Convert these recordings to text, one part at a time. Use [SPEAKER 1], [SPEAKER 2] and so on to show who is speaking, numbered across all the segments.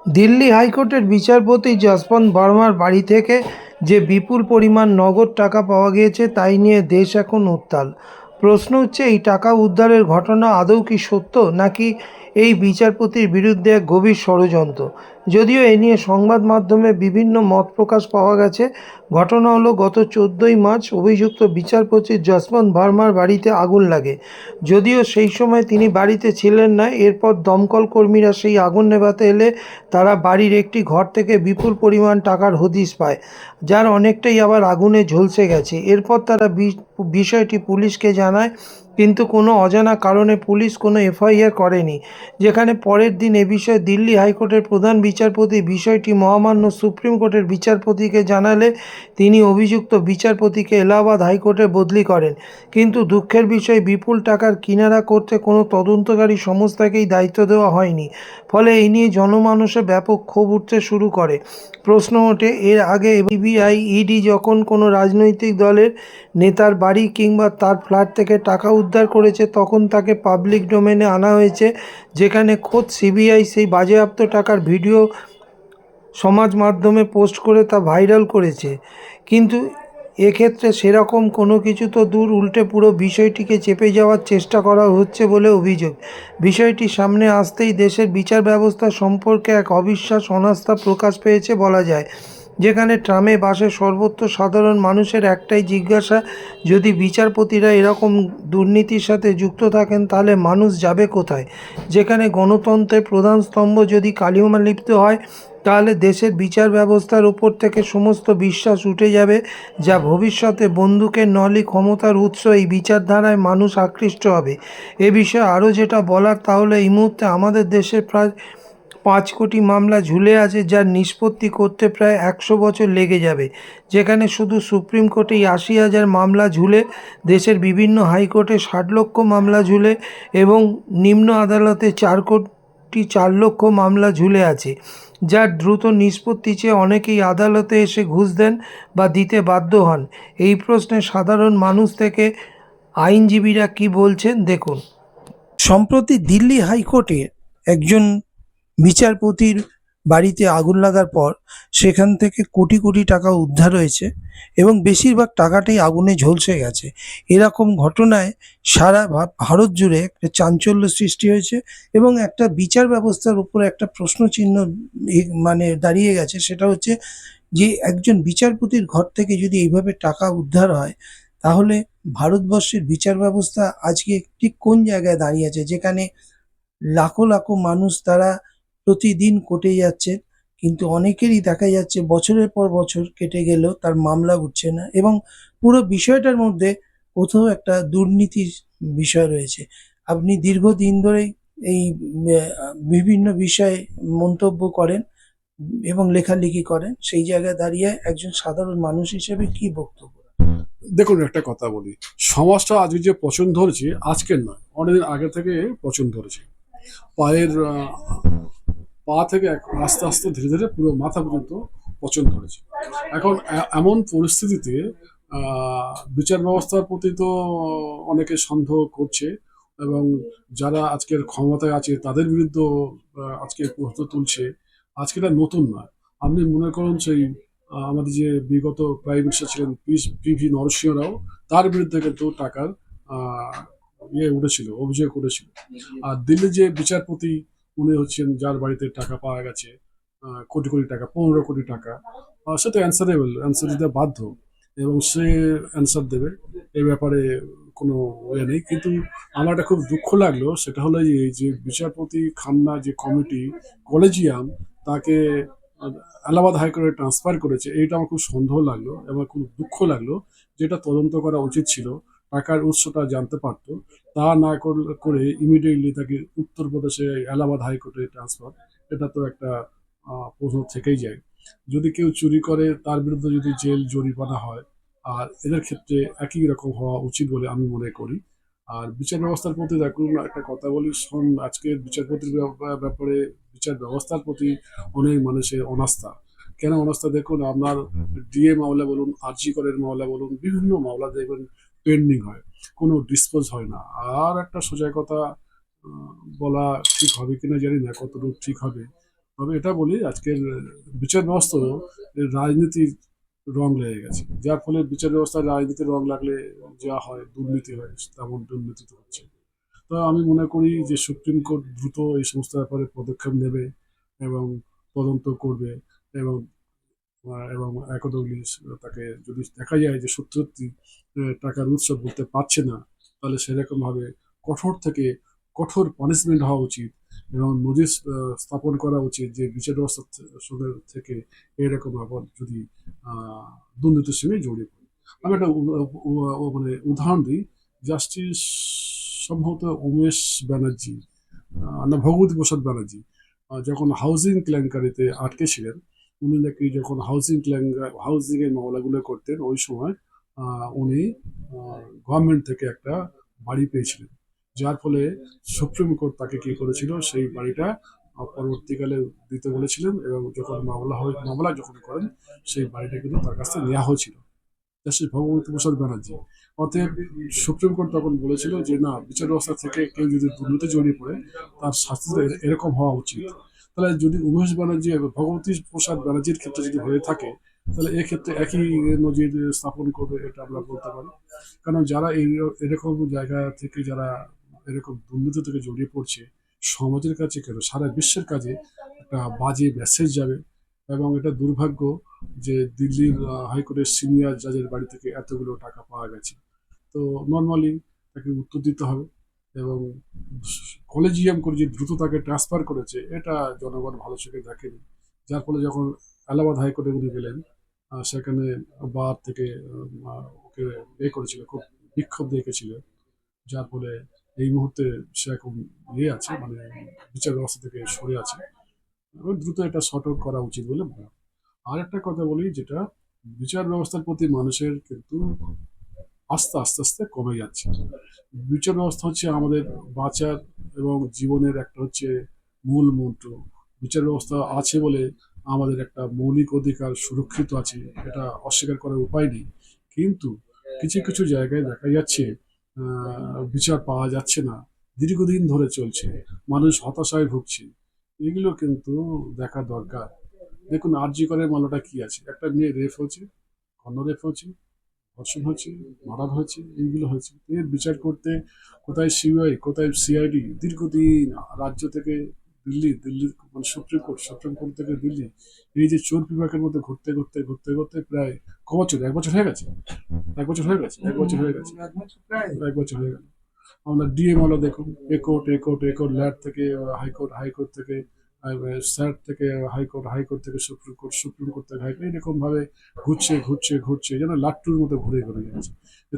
[SPEAKER 1] দিল্লি হাইকোর্টের বিচারপতি যশবন্ত বর্মার বাড়ি থেকে যে বিপুল পরিমাণ নগদ টাকা পাওয়া গিয়েছে তাই নিয়ে দেশ এখন উত্তাল। প্রশ্ন হচ্ছে, এই টাকা উদ্ধারের ঘটনা আদৌ কি সত্য, নাকি এই বিচারপতির বিরুদ্ধে এক গভীর ষড়যন্ত্র? যদিও এ নিয়ে সংবাদ মাধ্যমে বিভিন্ন মত প্রকাশ পাওয়া গেছে। ঘটনা হলো, গত 14ই মার্চ অভিযুক্ত বিচারপতি যশবন্ত ভার্মার বাড়িতে আগুন লাগে। যদিও সেই সময় তিনি বাড়িতে ছিলেন না। এরপর দমকল কর্মীরা সেই আগুন নেভাতে এলে তারা বাড়ির একটি ঘর থেকে বিপুল পরিমাণ টাকার হদিশ পায়, যার অনেকটাই আবার আগুনে ঝলসে গেছে। এরপর তারা বিষয়টি পুলিশকে জানায়, কিন্তু কোনো অজানা কারণে পুলিশ কোনো এফআইআর করেনি। যেখানে পরের দিন এ বিষয়ে দিল্লি হাইকোর্টের প্রধান বিচারপতি বিষয়টি মহামান্য সুপ্রিম কোর্টের বিচারপতিকে জানালে তিনি অভিযুক্ত বিচারপতিকে এলাহাবাদ হাইকোর্টে বদলি করেন। কিন্তু দুঃখের বিষয়, বিপুল টাকার কিনারা করতে কোনো তদন্তকারী সংস্থাকেই দায়িত্ব দেওয়া হয়নি। ফলে এই নিয়ে জনমানসে ব্যাপক ক্ষোভ উঠতে শুরু করে। প্রশ্ন ওঠে, এর আগে সিবিআই, ইডি যখন কোনো রাজনৈতিক দলের নেতার বাড়ি কিংবা তার ফ্ল্যাট থেকে টাকা উদ্ধার করেছে, তখন তাকে পাবলিক ডোমেনে আনা হয়েছে, যেখানে খোদ সিবিআই সেই বাজেয়াপ্ত টাকার ভিডিও সমাজ মাধ্যমে পোস্ট করে তা ভাইরাল করেছে। কিন্তু এক্ষেত্রে সেরকম কোনো কিছু তো দূর, উল্টে পুরো বিষয়টিকে চেপে যাওয়ার চেষ্টা করা হচ্ছে বলে অভিযোগ। বিষয়টি সামনে আসতেই দেশের বিচার ব্যবস্থা সম্পর্কে এক অবিশ্বাস, অনাস্থা প্রকাশ পেয়েছে বলা যায়। যেখানে ট্রামে বাসে সর্বত্র সাধারণ মানুষের একটাই জিজ্ঞাসা, যদি বিচারপতিরা এরকম দুর্নীতির সাথে যুক্ত থাকেন তাহলে মানুষ যাবে কোথায়? যেখানে গণতন্ত্রের প্রধান স্তম্ভ যদি কালিমালিপ্ত হয়, তাহলে দেশের বিচার ব্যবস্থার উপর থেকে সমস্ত বিশ্বাস উঠে যাবে, যা ভবিষ্যতে বন্দুকের নলি ক্ষমতার উৎস। এই বিচারধারায় মানুষ আকৃষ্ট হবে। এ বিষয়ে আরও যেটা বলার, তাহলে এই মুহূর্তে আমাদের দেশে প্রায় 5 কোটি মামলা ঝুলে আছে, যার নিষ্পত্তি করতে প্রায় 100 বছর লেগে যাবে। যেখানে শুধু সুপ্রিম কোর্টেই 80,000 মামলা ঝুলে, দেশের বিভিন্ন হাইকোর্টে 60 লক্ষ মামলা ঝুলে এবং নিম্ন আদালতে 4,4,00,000 মামলা ঝুলে আছে, যার দ্রুত নিষ্পত্তি চেয়ে অনেকেই আদালতে এসে ঘুষ দেন বা দিতে বাধ্য হন। এই প্রশ্নে সাধারণ মানুষ থেকে আইনজীবীরা কি বলছেন, দেখুন। সম্প্রতি দিল্লি হাইকোর্টের একজন বিচারপতির বাড়িতে আগুন লাগার পর সেখান থেকে কোটি কোটি টাকা উদ্ধার হয়েছে এবং বেশিরভাগ টাকাটাই আগুনে ঝলসে গেছে। এরকম ঘটনায় সারা ভারত জুড়ে একটা চাঞ্চল্য সৃষ্টি হয়েছে এবং একটা বিচার ব্যবস্থার উপরে একটা প্রশ্নচিহ্ন মানে দাঁড়িয়ে গেছে। সেটা হচ্ছে যে, একজন বিচারপতির ঘর থেকে যদি এইভাবে টাকা উদ্ধার হয়, তাহলে ভারতবর্ষের বিচার ব্যবস্থা আজকে ঠিক কোন জায়গায় দাঁড়িয়ে আছে? যেখানে লাখো লাখো মানুষ তারা প্রতিদিন কোর্টে যাচ্ছে, কিন্তু অনেকেরই দেখা যাচ্ছে বছরের পর বছর কেটে গেলেও তার মামলা উঠছে না এবং পুরো বিষয়টার মধ্যে কোথাও একটা দুর্নীতির বিষয় রয়েছে। আপনি দীর্ঘদিন ধরেই এই বিভিন্ন বিষয়ে মন্তব্য করেন এবং লেখালেখি করেন। সেই জায়গায় দাঁড়িয়ে একজন সাধারণ মানুষ হিসেবে কি বক্তব্য?
[SPEAKER 2] দেখুন, একটা কথা বলি, সমাজটা আজকে যে পচন ধরেছে আজকের নয়, অনেকদিন আগে থেকে পচন ধরেছে। পায়ের পা থেকে আস্তে আস্তে ধীরে ধীরে পুরো মাথা পর্যন্ত পচন ধরেছে। এখন এমন পরিস্থিতিতে বিচার ব্যবস্থার প্রতি তো অনেকে সন্দেহ করছে, এবং যারা আজকের ক্ষমতায় আছে তাদের বিরুদ্ধে আজকে প্রশ্ন তুলছে। আজকে এটা নতুন নয়। আপনি মনে করুন, সেই আমাদের যে বিগত প্রাইম মিনিস্টার ছিলেন পিভি নরসিংহ রাও, তার বিরুদ্ধে কিন্তু টাকার আহ, উঠেছিল, অভিযোগ উঠেছিল। আর দিল্লির যে বিচারপতি, উনি হচ্ছেন যার বাড়িতে টাকা পাওয়া গেছে কোটি কোটি টাকা, 15 কোটি টাকা, সে তো অ্যান্সার দিতে বাধ্য, এবং সে অ্যান্সার দেবে। এই ব্যাপারে কোনো নেই। কিন্তু আমার একটা খুব দুঃখ লাগলো, সেটা হলো যে বিচারপতি খান্না যে কমিটি, কলেজিয়াম, তাকে এলাহাবাদ হাইকোর্টে ট্রান্সফার করেছে, এইটা আমার খুব সন্দেহ লাগলো এবং খুব দুঃখ লাগলো। যেটা তদন্ত করা উচিত ছিল, টাকার উৎসটা জানতে পারতো। তা না করে ইমিডিয়েটলি তাকে উত্তরপ্রদেশে এলাহাবাদ হাইকোর্টে ট্রান্সফার, এটা তো একটা প্রশ্ন থেকেই যায়। যদি কেউ চুরি করে তার বিরুদ্ধে যদি জেল জরিমানা হয়, আর এদের ক্ষেত্রে একই রকম হওয়া উচিত বলে আমি মনে করি। আর বিচার ব্যবস্থার প্রতি দেখুন, একটা কথা বলি, আজকের বিচারপতির ব্যাপারে, বিচার ব্যবস্থার প্রতি অনেক মানুষের অনাস্থা। কেন অনাস্থা? দেখুন, আপনার ডিএ মামলা বলুন, আরজি করের মামলা বলুন, বিভিন্ন মামলা দেখবেন পেন্ডিং হয়, কোনো ডিসপোজ হয় না। আর একটা সোজা কথা বলা ঠিক হবে কিনা জানি না, কতটুকু ঠিক হবে। তবে এটা বলি আজকের বিচার ব্যবস্থা রাজনীতির রং লেগে গেছে, যার ফলে বিচার ব্যবস্থায় রাজনীতির রং লাগলে যা হয় দুর্নীতি হয়, তেমন দুর্নীতি তো হচ্ছে। তো আমি মনে করি যে সুপ্রিম কোর্ট দ্রুত এই সমস্ত ব্যাপারে পদক্ষেপ নেবে এবং তদন্ত করবে, এবং এবং একদমই তাকে যদি দেখা যায় যে সত্যি সত্যি টাকার উৎস বলতে পারছে না, তাহলে সেরকম ভাবে কঠোর থেকে কঠোর পানিশমেন্ট হওয়া উচিত, এবং নোটিশ স্থাপন করা উচিত যে বিচার ব্যবস্থা সঙ্গে থেকে এরকম আবার যদি দুর্নীতির সঙ্গে জড়িয়ে পড়ে। আমি একটা মানে উদাহরণ দিই। জাস্টিস সম্ভবত উমেশ ব্যানার্জি, না ভগবতী প্রসাদ ব্যানার্জি, যখন হাউজিং কেলেঙ্কারিতে আটকে ছিলেন, উনি নাকি যখন হাউজিং এর মামলাগুলো করতেন ওই সময় উনি গভর্নমেন্ট থেকে একটা বাড়ি পেয়েছিলেন, যার ফলে সুপ্রিম কোর্ট তাকে কি করেছিল, সেই বাড়িটা পরবর্তীকালে দিতে বলেছিলেন, এবং যখন মামলা যখন করেন সেই বাড়িটা কিন্তু তার কাছ থেকে নেওয়া হয়েছিল। জাস্টিস ভগবতী প্রসাদ ব্যানার্জি। অতএব সুপ্রিম কোর্ট তখন বলেছিল যে না, বিচার ব্যবস্থা থেকে কেউ যদি দুর্নীতি জড়িয়ে পড়ে তার শাস্তি এরকম হওয়া উচিত। তাহলে যদি উমেশ ব্যানার্জি এবং ভগবতী প্রসাদ ব্যানার্জির ক্ষেত্রে যদি হয়ে থাকে, তাহলে এক্ষেত্রে একই নজির স্থাপন করবে, এটা আমরা বলতে পারি। কারণ যারা এরকম জায়গা থেকে যারা এরকম দুর্নীতি থেকে জড়িয়ে পড়ছে, সমাজের কাছে কেন সারা বিশ্বের কাছে একটা বাজে মেসেজ যাবে। এবং এটা দুর্ভাগ্য যে দিল্লির হাইকোর্টের সিনিয়র জাজের বাড়ি থেকে এতগুলো টাকা পাওয়া গেছে। তো নর্মালি তাকে উত্তর দিতে হবে, এবং কলেজিয়াম করে যে দ্রুত তাকে ট্রান্সফার করেছে এটা জনগণ ভালো চোখে দেখেনি। যার ফলে যখন এলাহাবাদ হাইকোর্টে উনি গেলেন, সেখানে বার থেকে ওকে করেছিল, খুব বিক্ষোভ দেখেছিল, যার ফলে এই মুহূর্তে সে এখন আছে, মানে বিচার ব্যবস্থা থেকে সরে আছে, এবং দ্রুত এটা শর্ট আউট করা উচিত বলে মনে হয়। আর একটা কথা বলি, যেটা বিচার ব্যবস্থার প্রতি মানুষের কিন্তু আস্তে আস্তে কমে যাচ্ছে। বিচার ব্যবস্থা হচ্ছে আমাদের বাঁচার এবং জীবনের একটা হচ্ছে মূল মন্ত্র। বিচার ব্যবস্থা আছে বলে আমাদের একটা মৌলিক অধিকার সুরক্ষিত আছে, এটা অস্বীকার করার উপায় নেই। কিন্তু কিছু কিছু জায়গায় দেখা যাচ্ছে বিচার পাওয়া যাচ্ছে না, দীর্ঘদিন ধরে চলছে, মানুষ হতাশায় ভুগছে। এগুলো কিন্তু দেখা দরকার। দেখুন আরজি করের মামলাটা কি আছে, একটা মেয়ে রেপ হয়েছে, অন্য রেপ হয়েছে, ধর্ষণ হয়েছে, মার্ডার হয়েছে, এইগুলো হয়েছে। এর বিচার করতে কোথায় সিবিআই, কোথায় সিআইডি, দীর্ঘদিন রাজ্য থেকে দিল্লি মানে সুপ্রিম কোর্ট থেকে দিল্লি, এই যে চোর বিভাগের মধ্যে ঘুরতে প্রায় ক বছর, 1 বছর হয়ে গেছে, 1 বছর হয়ে গেছে, 1 বছর হয়ে গেছে, 1 বছর হয়ে গেল। আমরা ডিএ মামলা দেখুন, এ কোর্ট ল্যাড থেকে হাইকোর্ট, হাইকোর্ট থেকে স্যাট থেকে হাইকোর্ট, হাইকোর্ট থেকে সুপ্রিম কোর্ট থেকে হাইকোর্ট, এরকম ভাবে ঘুরছে যেন লাট্টুর মতো ঘুরে ঘুরে যাচ্ছে,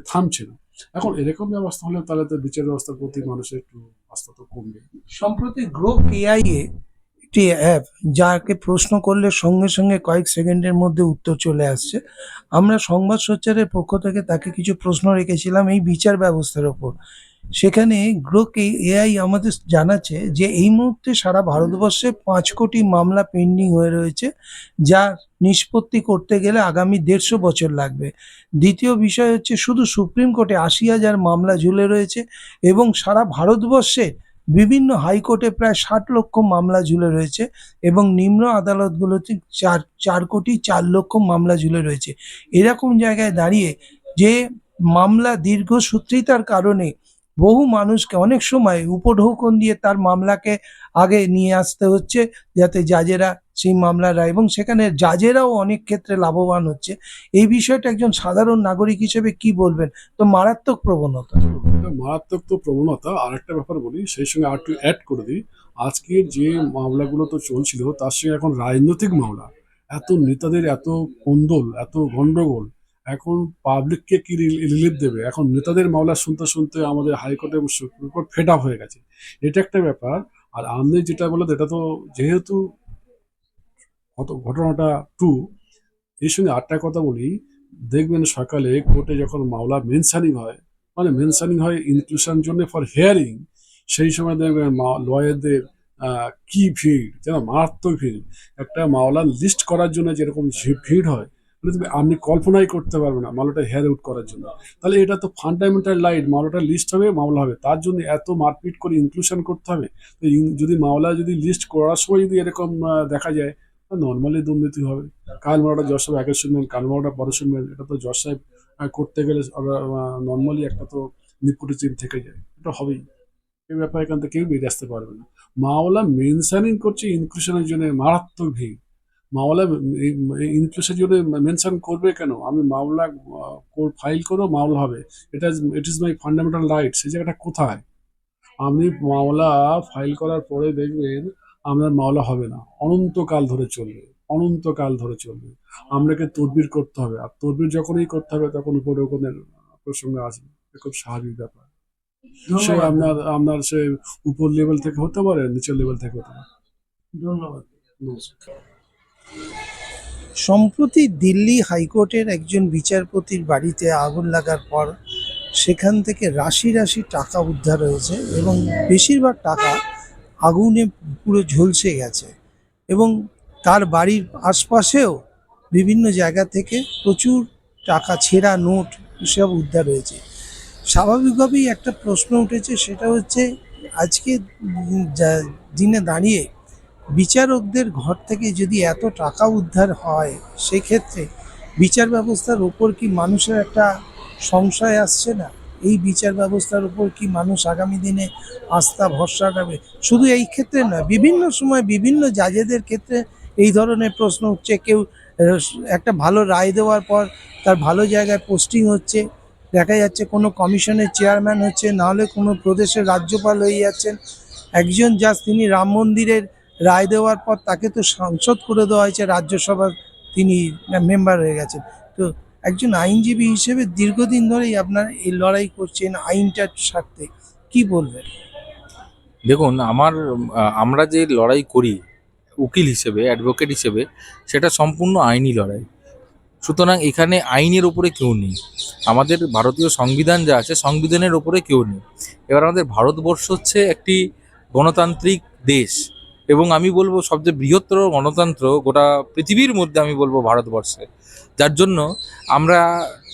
[SPEAKER 2] থামছে না। এখন এরকম ব্যবস্থা হলে তাহলে তো বিচার ব্যবস্থার প্রতি মানুষের একটু আস্থা তো কমবে।
[SPEAKER 1] সম্প্রতি গ্রোক এআই এ একটি অ্যাপ, যাকে প্রশ্ন করলে সঙ্গে সঙ্গে কয়েক সেকেন্ডের মধ্যে উত্তর চলে আসছে। আমরা সংবাদ সোচ্চারের পক্ষ থেকে তাকে কিছু প্রশ্ন রেখেছিলাম এই বিচার ব্যবস্থার ওপর। সেখানে গ্রোক এআই আমাদের জানাচ্ছে যে এই মুহূর্তে সারা ভারতবর্ষে 5 কোটি মামলা পেন্ডিং হয়ে রয়েছে, যার নিষ্পত্তি করতে গেলে আগামী 150 বছর লাগবে। দ্বিতীয় বিষয় হচ্ছে শুধু সুপ্রিম কোর্টে 80,000 মামলা ঝুলে রয়েছে, এবং সারা ভারতবর্ষে বিভিন্ন হাইকোর্টে প্রায় 60 লক্ষ মামলা ঝুলে রয়েছে, এবং নিম্ন আদালতগুলোতে 4 কোটি 4 লক্ষ মামলা ঝুলে রয়েছে। এরকম জায়গায় দাঁড়িয়ে যে মামলা দীর্ঘসূত্রিতার কারণে বহু মানুষকে অনেক সময় উপঢৌকন দিয়ে তার মামলাকে আগে নিয়ে আসতে হচ্ছে, যাতে জাজেরা সেই মামলার রায়, এবং সেখানে জাজেরাও অনেক ক্ষেত্রে লাভবান হচ্ছে। এই বিষয়টা একজন সাধারণ নাগরিক হিসেবে কি বলবেন? তো মারাত্মক প্রবণতা।
[SPEAKER 2] এটা মারাত্মক তো প্রবণতা। আর একটা ব্যাপার বলি, সেই সঙ্গে আর একটু অ্যাড করে দিই। আজকে যে মামলাগুলো তো চলছিল তার সঙ্গে এখন রাজনৈতিক মামলা, এত নেতাদের এত কোন্দল, এত গন্ডগোল, এখন পাবলিককে কি রিলিফ দেবে? এখন নেতাদের মামলা শুনতে শুনতে আমাদের হাইকোর্ট এবং সুপ্রিম কোর্ট ফেড আপ হয়ে গেছে, এটা একটা ব্যাপার। আর আপনি যেটা বললেন এটা তো যেহেতু ঘটনাটা ট্রু, এর সঙ্গে আরেকটা কথা বলি। দেখবেন সকালে কোর্টে যখন মামলা মেনশানিং হয়, মানে মেনশানিং হয় ইনক্লুশন জন্য ফর হিয়ারিং, সেই সময় দেখবেন লয়ারদের কি ভিড়, যেন মারাত্মক ভিড়। একটা মামলা লিস্ট করার জন্য যেরকম ভিড় হয়, আপনি কল্পনাই করতে পারবেন না মামলাটা হেয়ার আউট করার জন্য। তাহলে এটা তো ফান্ডামেন্টাল রাইট, মামলাটা লিস্ট হবে, মামলা হবে, তার জন্য এত মারপিট করে ইনক্লুশন করতে হবে? তো যদি মামলা যদি লিস্ট করার সময় যদি এরকম দেখা যায়, নর্মালি দুর্নীতি হবে। কাল মামলাটা জজ সাহেব আগে শুনবেন, কাল মামলাটা পরে শুনবেন, এটা তো জজ সাহেব করতে গেলে নর্মালি একটা তো নিপুটিজিম থেকে যায়, এটা হবেই। এই ব্যাপারে এখান থেকে কেউ বেরিয়ে আসতে পারবে না। মাওলা মেনশনিং করছে ইনক্লুশনের জন্য মারাত্মক ভিড়। মাওলা ইনক্লুশনের জন্য মেনশন করবে কেন? আমি মামলা ফাইল করো, মামলা হবে, it is my fundamental right. সেই জায়গাটা কোথায়? আপনি মামলা ফাইল করার পরে দেখবেন আপনার মামলা হবে না, অনন্তকাল ধরে চলবে, অনন্তকাল ধরে চলবে। আপনাকে তদবির করতে হবে, আর তদবির যখনই করতে হবে তখন উপরে ওখানের প্রসঙ্গে আসবে। এটা খুব স্বাভাবিক ব্যাপার। সে
[SPEAKER 1] ধন্যবাদ।
[SPEAKER 2] আপনার সে উপর লেভেল থেকে হতে পারে, নিচের লেভেল থেকে হতে পারে।
[SPEAKER 1] ধন্যবাদ।
[SPEAKER 2] নমস্কার।
[SPEAKER 1] সম্প্রতি দিল্লি হাইকোর্টের একজন বিচারপতির বাড়িতে আগুন লাগার পর সেখান থেকে রাশি রাশি টাকা উদ্ধার হয়েছে এবং বেশিরভাগ টাকা আগুনে পুরো ঝলসে গেছে এবং তার বাড়ির আশপাশেও বিভিন্ন জায়গা থেকে প্রচুর টাকা, ছেঁড়া নোট এসব উদ্ধার হয়েছে। স্বাভাবিকভাবেই একটা প্রশ্ন উঠেছে, সেটা হচ্ছে আজকে দিনে দাঁড়িয়ে বিচারকদের ঘর থেকে যদি এত টাকা উদ্ধার হয়, সেক্ষেত্রে বিচার ব্যবস্থার ওপর কি মানুষের একটা সংশয় আসছে না? এই বিচার ব্যবস্থার উপর কি মানুষ আগামী দিনে আস্থা ভরসা রাখবে? শুধু এই ক্ষেত্রে নয়, বিভিন্ন সময় বিভিন্ন জাজেদের ক্ষেত্রে এই ধরনের প্রশ্ন উঠছে। কেউ একটা ভালো রায় দেওয়ার পর তার ভালো জায়গায় পোস্টিং হচ্ছে, দেখা যাচ্ছে কোনো কমিশনের চেয়ারম্যান হচ্ছে, নাহলে কোনো প্রদেশের রাজ্যপাল হয়ে যাচ্ছেন। একজন জাজ, তিনি রাম মন্দিরের রায় দেওয়ার পর তাকে তো সাংসদ করে দেওয়া হয়েছে, রাজ্যসভার তিনি মেম্বার হয়ে গেছেন। তো একজন আইনজীবী হিসেবে দীর্ঘদিন ধরেই আপনার এই লড়াই করছেন আইনটার স্বার্থে, কি বলবেন?
[SPEAKER 3] দেখুন, আমরা যে লড়াই করি উকিল হিসেবে, অ্যাডভোকেট হিসেবে, সেটা সম্পূর্ণ আইনি লড়াই। সুতরাং এখানে আইনের ওপরে কেউ নেই। আমাদের ভারতীয় সংবিধান যা আছে, সংবিধানের ওপরে কেউ নেই। এবার আমাদের ভারতবর্ষ হচ্ছে একটি গণতান্ত্রিক দেশ, এবং আমি বলবো সবচেয়ে বৃহত্তর গণতন্ত্র গোটা পৃথিবীর মধ্যে আমি বলবো ভারতবর্ষে। যার জন্য আমরা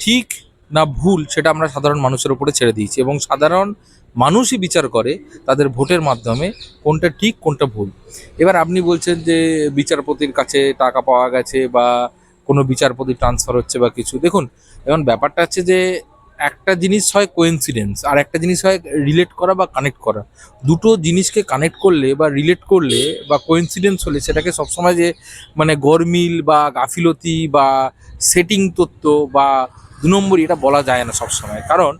[SPEAKER 3] ঠিক না ভুল সেটা আমরা সাধারণ মানুষের উপরে ছেড়ে দিয়েছি, এবং সাধারণ মানুষই বিচার করে তাদের ভোটের মাধ্যমে কোনটা ঠিক কোনটা ভুল। এবার আপনি বলছেন যে বিচারপতির কাছে টাকা পাওয়া গেছে বা কোনো বিচারপতি ট্রান্সফার হচ্ছে বা কিছু। দেখুন, এখন ব্যাপারটা হচ্ছে যে একটা জিনিস হয় কোইন্সিডেন্স, আর একটা জিনিস হয় রিলেট করা বা কানেক্ট করা। দুটো জিনিসকে কানেক্ট করলে বা রিলেট করলে বা কোইন্সিডেন্স হলে সেটাকে সবসময় যে মানে গরমিল বা গাফিলতি বা সেটিং তথ্য বা 2 নম্বরই এটা বলা যায় না সবসময়। কারণ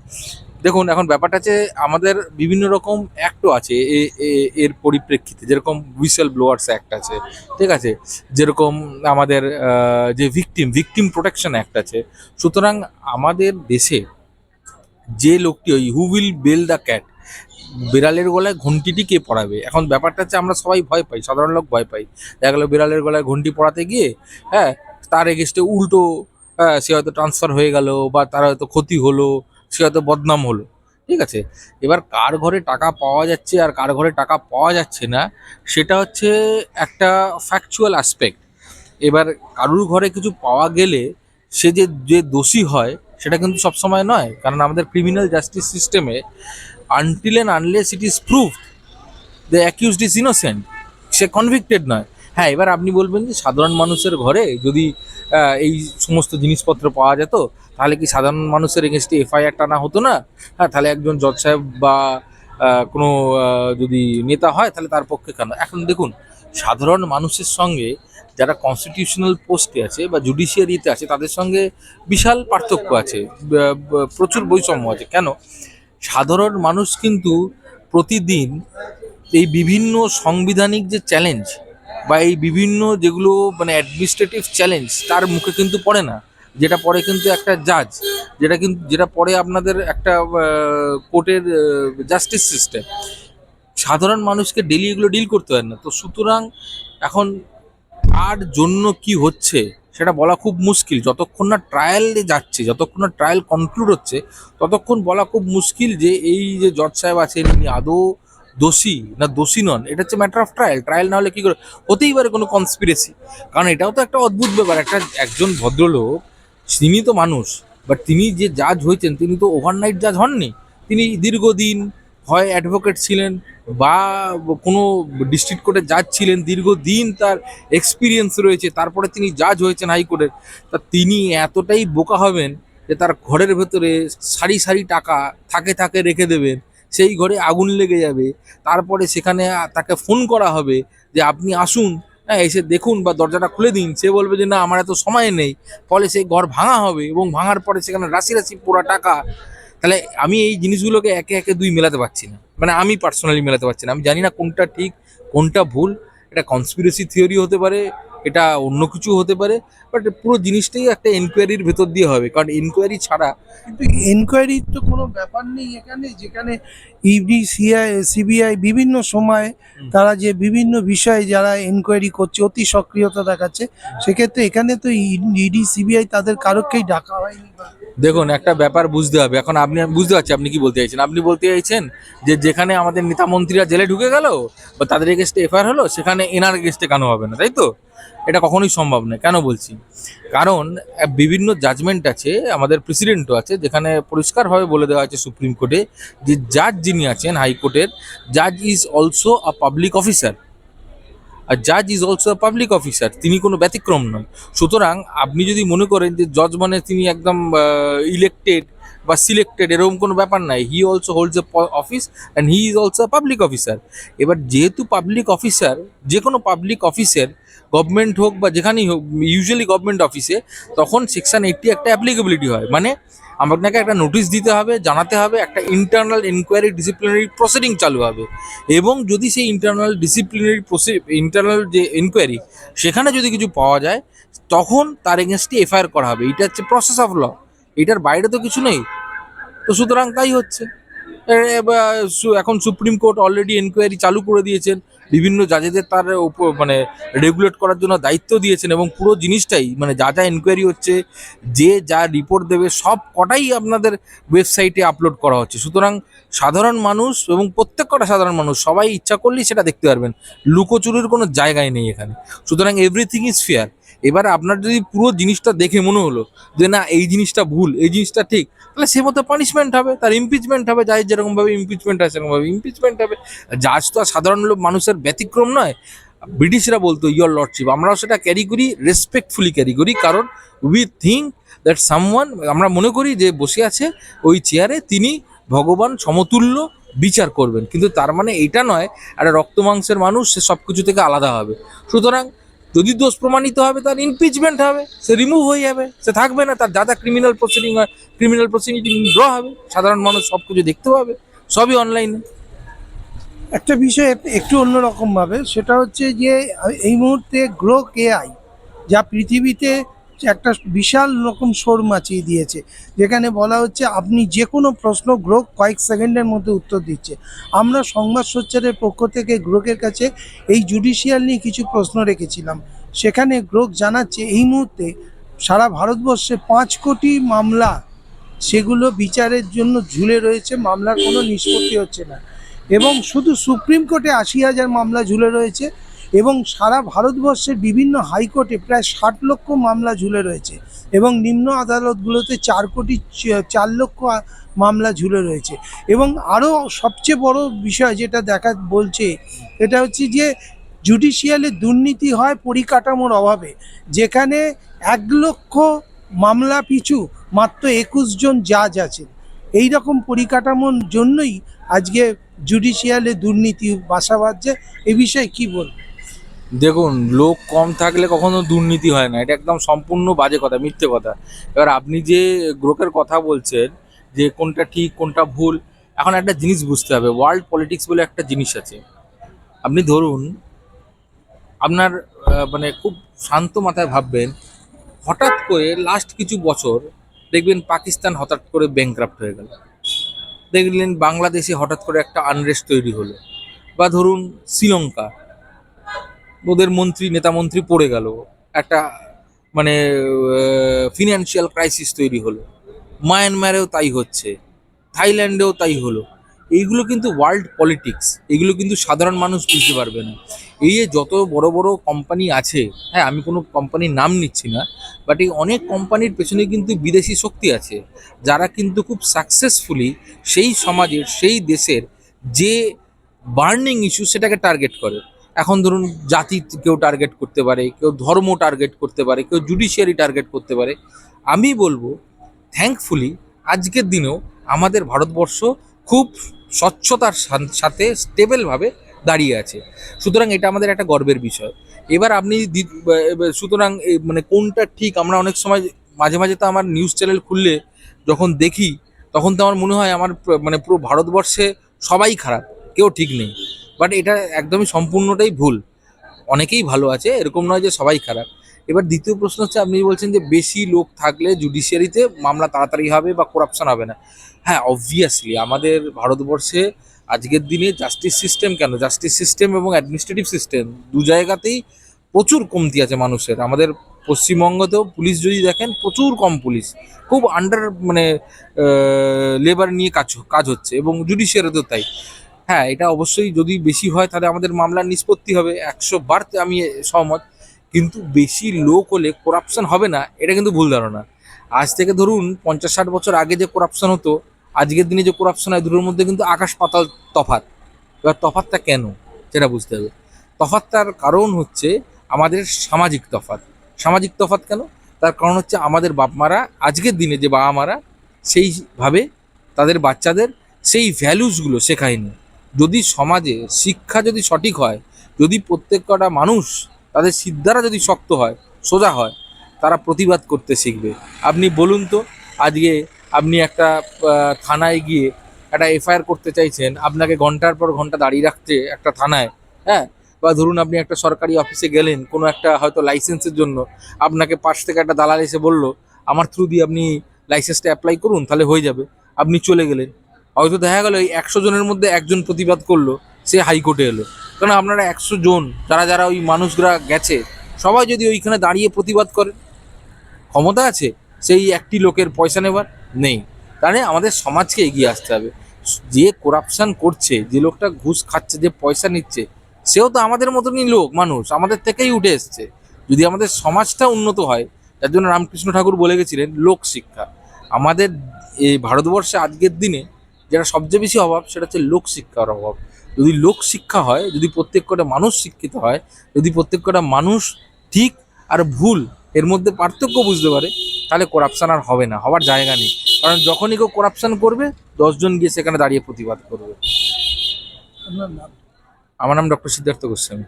[SPEAKER 3] দেখুন, এখন ব্যাপারটা হচ্ছে আমাদের বিভিন্ন রকম অ্যাক্টও আছে এর পরিপ্রেক্ষিতে, যেরকম হুইসেল ব্লোয়ার্স অ্যাক্ট আছে, ঠিক আছে, যেরকম আমাদের যে ভিকটিম প্রোটেকশন অ্যাক্ট আছে। সুতরাং আমাদের দেশে যে লোকটি ওই who will bell the cat, বিড়ালের গলায় ঘন্টিটি কে পড়াবে, এখন ব্যাপারটা হচ্ছে আমরা সবাই ভয় পাই, সাধারণ লোক ভয় পাই। দেখা গেলো বিড়ালের গলায় ঘন্টি পড়াতে গিয়ে, হ্যাঁ, তার এগেস্টে উল্টো, হ্যাঁ, সে হয়তো ট্রান্সফার হয়ে গেল বা তার হয়তো ক্ষতি হলো, সে হয়তো বদনাম হলো, ঠিক আছে। এবার কার ঘরে টাকা পাওয়া যাচ্ছে আর কার ঘরে টাকা পাওয়া যাচ্ছে না, সেটা হচ্ছে একটা ফ্যাকচুয়াল অ্যাসপেক্ট। এবার কারুর ঘরে কিছু পাওয়া গেলে সে যে যে দোষী হয় সেটা কিন্তু সবসময় নয়, কারণ আমাদের ক্রিমিনাল জাস্টিস সিস্টেমে until and unless it is proved the accused is innocent, say convicted নয়। হ্যাঁ, এবার আপনি বলবেন যে সাধারণ মানুষের ঘরে যদি এই সমস্ত জিনিসপত্র পাওয়া যেত, তাহলে কি সাধারণ মানুষের এগেনস্টে এফআইআর টানা হতো না? হ্যাঁ, তাহলে একজন জজ সাহেব বা কোনো যদি নেতা হয় তাহলে তার পক্ষে কেন? এখন দেখুন, সাধারণ মানুষের সঙ্গে যারা কনস্টিটিউশনাল পোস্টে আছে বা জুডিশিয়ারিতে আছে তাদের সঙ্গে বিশাল পার্থক্য আছে, প্রচুর বৈষম্য আছে। কেন? সাধারণ মানুষ কিন্তু প্রতিদিন এই বিভিন্ন সাংবিধানিক যে চ্যালেঞ্জ বা এই বিভিন্ন যেগুলো মানে অ্যাডমিনিস্ট্রেটিভ চ্যালেঞ্জ তার মুখে কিন্তু পড়ে না, যেটা পড়ে কিন্তু একটা জাজ, যেটা পড়ে আপনাদের একটা কোর্টের জাস্টিস সিস্টেম। সাধারণ মানুষকে ডেলি এগুলো ডিল করতে হয় না। তো সুতরাং এখন কার জন্য কি হচ্ছে সেটা বলা খুব মুশকিল। যতক্ষণ না ট্রায়ালে যাচ্ছে, যতক্ষণ না ট্রায়াল কনক্লুড হচ্ছে, ততক্ষণ বলা খুব মুশকিল যে এই যে জজ সাহেব আছেন ইনি আদৌ দোষী না দোষী নন, এটা হচ্ছে ম্যাটার অফ ট্রায়াল। ট্রায়াল না হলে কি করে হতেই পারে কোনো কনস্পিরেসি? কারণ এটাও তো একটা অদ্ভুত ব্যাপার, একজন ভদ্রলোক, তিনি তো মানুষ, বাট তিনি যে জাজ হয়েছেন তিনি তো ওভারনাইট জাজ হননি। তিনি দীর্ঘদিন হয় অ্যাডভোকেট ছিলেন বা কোনো ডিস্ট্রিক্ট কোর্টের জাজ ছিলেন, দীর্ঘদিন তার এক্সপিরিয়েন্স রয়েছে, তারপরে তিনি জাজ হয়েছেন হাইকোর্টের। তা তিনি এতটাই বোকা হবেন যে তার ঘরের ভেতরে সারি সারি টাকা থাকে থাকে রেখে দেবেন, সেই ঘরে আগুন লেগে যাবে, তারপরে সেখানে তাকে ফোন করা হবে যে আপনি আসুন, হ্যাঁ এসে দেখুন বা দরজাটা খুলে দিন, সে বলবে যে না আমার এত সময় নেই, ফলে সেই ঘর ভাঙা হবে এবং ভাঙার পরে সেখানে রাশি রাশি পোড়া টাকা। তাহলে আমি এই জিনিসগুলোকে একে একে দুই মেলাতে পারছি না, মানে আমি পার্সোনালি মেলাতে পারছি না। আমি জানি না কোনটা ঠিক কোনটা ভুল। এটা কনস্পিরেসি থিওরি হতে পারে, এটা অন্য কিছু হতে পারে, বাট পুরো জিনিসটাই একটা এনকোয়ারির ভেতর দিয়ে হবে, কারণ এনকোয়ারি ছাড়া
[SPEAKER 1] কিন্তু এনকোয়ারির তো কোনো ব্যাপার নেই এখানে, যেখানে ইডি সিবিআই বিভিন্ন সময় তারা যে বিভিন্ন বিষয়ে যারা এনকোয়ারি করছে অতি সক্রিয়তা দেখাচ্ছে, সেক্ষেত্রে এখানে তো ইডি সিবিআই তাদের কারোকেই ডাকা হয়নি।
[SPEAKER 3] দেখুন একটা ব্যাপার বুঝতে হবে। এখন আপনি, আমি বুঝতে পারছি আপনি কি বলতে চাইছেন। আপনি বলতে চাইছেন যে যেখানে আমাদের নেতা মন্ত্রীরা জেলে ঢুকে গেল বা তাদের এগেস্টে এফআইআর হলো, সেখানে এনার এগেস্টে কেন হবে না, তাই তো? এটা কখনোই সম্ভব নয়। কেন বলছি? কারণ বিভিন্ন জাজমেন্ট আছে, আমাদের প্রেসিডেন্টও আছে, যেখানে পরিষ্কারভাবে বলে দেওয়া আছে সুপ্রিম কোর্টে যে জাজ যিনি আছেন হাইকোর্টের, জাজ is also a public officer. আর জাজ ইজ অলসো পাবলিক অফিসার, তিনি কোনো ব্যতিক্রম নন। সুতরাং আপনি যদি মনে করেন যে জজ মানে তিনি একদম ইলেক্টেড বা সিলেক্টেড, এরকম কোনো ব্যাপার নাই। He also holds A office and he is also public officer. এবার যেহেতু পাবলিক অফিসার, যে কোনো পাবলিক অফিসের, গভর্নমেন্ট হোক বা যেখানেই হোক, ইউজুয়ালি গভর্নমেন্ট অফিসে, তখন সেকশন 80 একটা অ্যাপ্লিকেবিলিটি হয়। মানে আপনাকে একটা নোটিশ দিতে হবে, জানাতে হবে, একটা ইন্টারনাল এনকোয়ারি ডিসিপ্লিনারি প্রসিডিং চালু হবে, এবং যদি সেই ইন্টারনাল যে এনকোয়ারি, সেখানে যদি কিছু পাওয়া যায়, তখন তার এগেনস্টে এফআইআর করা হবে। এটা হচ্ছে প্রসেস অফ ল, এটার বাইরে তো কিছু নেই। তো সুতরাং তাই হচ্ছে। এখন সুপ্রিম কোর্ট অলরেডি এনকোয়ারি চালু করে দিয়েছেন, বিভিন্ন জাজেদের তার উপর মানে রেগুলেট করার জন্য দায়িত্ব দিয়েছেন, এবং পুরো জিনিসটাই মানে যা যা এনকোয়ারি হচ্ছে, যে যা রিপোর্ট দেবে, সব কটাই আপনাদের ওয়েবসাইটে আপলোড করা হচ্ছে। সুতরাং সাধারণ মানুষ এবং প্রত্যেক কটা সাধারণ মানুষ সবাই ইচ্ছা করলেই সেটা দেখতে পারবেন। লুকোচুরির কোনো জায়গায় নেই এখানে। সুতরাং এভরিথিং ইজ ফেয়ার। এবার আপনার যদি পুরো জিনিসটা দেখে মনে হলো যে না এই জিনিসটা ভুল, এই জিনিসটা ঠিক, তাহলে সে মতো পানিশমেন্ট হবে, তার ইমপিচমেন্ট হবে। যাই যেরকমভাবে ইমপিচমেন্ট হয় সেরকমভাবে ইমপিচমেন্ট হবে। জাজ তো আর সাধারণ মানুষের ব্যতিক্রম নয়। ব্রিটিশরা বলতো ইয়োর লর্ডশিপ, আমরাও সেটা ক্যারি করি, রেসপেক্টফুলি ক্যারি করি, কারণ উই থিঙ্ক দ্যাট সামওয়ান, আমরা মনে করি যে বসে আছে ওই চেয়ারে তিনি ভগবান সমতুল্য বিচার করবেন। কিন্তু তার মানে এটা নয় একটা রক্ত মাংসের মানুষ সে সব কিছু থেকে আলাদা হবে। সুতরাং যদি দোষ প্রমাণিত হবে তার ইমপিচমেন্ট হবে, সে রিমুভ হয়ে যাবে, সে থাকবে না। তার যা যা ক্রিমিনাল প্রসিডিং হয়, ক্রিমিনাল প্রসিডিং ড্র হবে, সাধারণ মানুষ সব কিছু দেখতে পাবে, সবই অনলাইনে।
[SPEAKER 1] একটা বিষয় একটু অন্যরকম ভাবে, সেটা হচ্ছে যে এই মুহূর্তে গ্রোক এআই যা পৃথিবীতে একটা বিশাল রকম শোর মাচিয়ে দিয়েছে, যেখানে বলা হচ্ছে আপনি যে কোনো প্রশ্ন গ্রোক কয়েক সেকেন্ডের মধ্যে উত্তর দিচ্ছে। আমরা সংবাদ সোচ্চারের পক্ষ থেকে গ্রোকের কাছে এই জুডিশিয়াল নিয়ে কিছু প্রশ্ন রেখেছিলাম। সেখানে গ্রোক জানাচ্ছে এই মুহূর্তে সারা ভারতবর্ষে 5 কোটি মামলা, সেগুলো বিচারের জন্য ঝুলে রয়েছে, মামলার কোনো নিষ্পত্তি হচ্ছে না। এবং শুধু সুপ্রিম কোর্টে 80,000 মামলা ঝুলে রয়েছে, এবং সারা ভারতবর্ষের বিভিন্ন হাইকোর্টে প্রায় 60 লক্ষ মামলা ঝুলে রয়েছে, এবং নিম্ন আদালতগুলোতে 4 লক্ষ মামলা ঝুলে রয়েছে। এবং আরও সবচেয়ে বড় বিষয় যেটা বলছে, এটা হচ্ছে যে জুডিশিয়ালে দুর্নীতি হয় পরিকাঠামোর অভাবে, যেখানে 1 লক্ষ মামলা পিছু মাত্র 21 জন জাজ আছেন। এই রকম পরিকাঠামোর জন্যই আজকে জুডিশিয়ালে দুর্নীতি বাসা বাঁধছে। এ বিষয়ে কি বলবো?
[SPEAKER 3] দেখুন, লোক কম থাকলে কখনো দুর্নীতি হয় না, এটা একদম সম্পূর্ণ বাজে কথা, মিথ্যে কথা। এবার আপনি যে গ্রোকের কথা বলছেন যে কোনটা ঠিক কোনটা ভুল, এখন একটা জিনিস বুঝতে হবে, ওয়ার্ল্ড পলিটিক্স বলে একটা জিনিস আছে। আপনি ধরুন আপনার মানে খুব শান্ত মাথায় ভাববেন, হঠাৎ করে লাস্ট কিছু বছর দেখবেন পাকিস্তান হঠাৎ করে ব্যাংক্রাফ্ট হয়ে গেল, দেখলেন বাংলাদেশে হঠাৎ করে একটা আনরেস্ট তৈরি হলো, বা ধরুন শ্রীলঙ্কা, ওদের নেতা মন্ত্রী পড়ে গেল, একটা মানে ফিনান্সিয়াল ক্রাইসিস তৈরি হলো। মায়ানমারেও তাই হচ্ছে, থাইল্যান্ডেও তাই হলো। এইগুলো কিন্তু ওয়ার্ল্ড পলিটিক্স, এগুলো কিন্তু সাধারণ মানুষ বুঝতে পারবে না। এই যে যত বড় বড় কোম্পানি আছে, হ্যাঁ আমি কোনো কোম্পানির নাম নিচ্ছি না, বাট এই অনেক কোম্পানির পেছনে কিন্তু বিদেশি শক্তি আছে, যারা কিন্তু খুব সাকসেসফুলি সেই সমাজের, সেই দেশের যে বার্নিং ইস্যু সেটাকে টার্গেট করে। এখন ধরুন জাতি কেউ টার্গেট করতে পারে, কেউ ধর্ম টার্গেট করতে পারে, কেউ জুডিশিয়ারি টার্গেট করতে পারে। আমি বলবো থ্যাঙ্কফুলি আজকের দিনেও আমাদের ভারতবর্ষ খুব স্বচ্ছতার সাথে স্টেবলভাবে দাঁড়িয়ে আছে। সুতরাং এটা আমাদের একটা গর্বের বিষয়। এবার আপনি সুতরাং মানে কোনটা ঠিক, আমরা অনেক সময় মাঝে মাঝে তো আমার নিউজ চ্যানেল খুললে যখন দেখি, তখন তো আমার মনে হয় আমার মানে পুরো ভারতবর্ষে সবাই খারাপ, কেউ ঠিক নেই। বাট এটা একদমই সম্পূর্ণটাই ভুল। অনেকেই ভালো আছে, এরকম নয় যে সবাই খারাপ। এবার দ্বিতীয় প্রশ্ন হচ্ছে, আপনি বলছেন যে বেশি লোক থাকলে জুডিশিয়ারিতে মামলা তাড়াতাড়ি হবে বা করাপশন হবে না। হ্যাঁ, অবভিয়াসলি আমাদের ভারতবর্ষে আজকের দিনে জাস্টিস সিস্টেম, কেন জাস্টিস সিস্টেম এবং অ্যাডমিনিস্ট্রেটিভ সিস্টেম দু জায়গাতেই প্রচুর কমতি আছে মানুষের। আমাদের পশ্চিমবঙ্গতেও পুলিশ যদি দেখেন, প্রচুর কম পুলিশ, খুব আন্ডার মানে লেবার নিয়ে কাজ হচ্ছে, এবং জুডিশিয়ারিতেও তাই। হ্যাঁ, এটা অবশ্যই যদি বেশি হয় তাহলে আমাদের মামলার নিষ্পত্তি হবে, 100 বার আমি সহমত। কিন্তু বেশি লোক হলে করাপশন হবে না, এটা কিন্তু ভুল ধারণা। আজ থেকে ধরুন 50-60 বছর আগে যে করাপশন হতো, আজকের দিনে যে করাপশন হয়, দুটোর মধ্যে কিন্তু আকাশ পাতাল তফাৎ। এবার তফাৎটা কেন সেটা বুঝতে হবে। তফাৎটার কারণ হচ্ছে আমাদের সামাজিক তফাৎ। সামাজিক তফাৎ কেন? তার কারণ হচ্ছে আমাদের বাপ মারা, আজকের দিনে যে বাবা মারা সেইভাবে তাদের বাচ্চাদের সেই ভ্যালুসগুলো শেখায়নি। যদি সমাজে শিক্ষা যদি সঠিক হয়, যদি প্রত্যেক কটা মানুষ তাদের সিদ্ধারা যদি শক্ত হয়, সোজা হয়, তারা প্রতিবাদ করতে শিখবে। আপনি বলুন তো, আজকে আপনি একটা থানায় গিয়ে একটা এফআইআর করতে চাইছেন, আপনাকে ঘন্টার পর ঘন্টা দাঁড়িয়ে রাখতে একটা থানায়, হ্যাঁ? বা ধরুন আপনি একটা সরকারি অফিসে গেলেন কোনো একটা হয়তো লাইসেন্সের জন্য, আপনাকে পাশ থেকে একটা দালাল এসে বলল আমার থ্রু দিয়ে আপনি লাইসেন্সটা অ্যাপ্লাই করুন, তাহলে হয়ে যাবে। আপনি চলে গেলেন, হয়তো দেখা গেল এই 100 জনের মধ্যে একজন প্রতিবাদ করলো, সে হাইকোর্টে এলো। কারণ আপনারা 100 জন যারা যারা ওই মানুষরা গেছে, সবাই যদি ওইখানে দাঁড়িয়ে প্রতিবাদ করে, ক্ষমতা আছে সেই একটি লোকের পয়সা নেবার? নেই। তাহলে আমাদের সমাজকে এগিয়ে আসতে হবে। যে করাপশন করছে, যে লোকটা ঘুষ খাচ্ছে, যে পয়সা নিচ্ছে, সেও তো আমাদের মতনই লোক, মানুষ, আমাদের থেকেই উঠে এসছে। যদি আমাদের সমাজটা উন্নত হয়, যার জন্য রামকৃষ্ণ ঠাকুর বলে গেছিলেন লোক শিক্ষা। আমাদের এই ভারতবর্ষে আজকের দিনে যেটা সবচেয়ে বেশি অভাব, সেটা হচ্ছে লোক শিক্ষার অভাব। যদি লোক শিক্ষা হয়, যদি প্রত্যেক কটা মানুষ শিক্ষিত হয়, যদি প্রত্যেক কটা মানুষ ঠিক আর ভুল এর মধ্যে পার্থক্য বুঝতে পারে, তাহলে করাপশন আর হবে না, হওয়ার জায়গা নেই। কারণ যখনই কেউ করাপশন করবে, 10 জন গিয়ে সেখানে দাঁড়িয়ে প্রতিবাদ করবে।
[SPEAKER 2] আপনার নাম?
[SPEAKER 3] আমার নাম ডক্টর সিদ্ধার্থ গোস্বামী।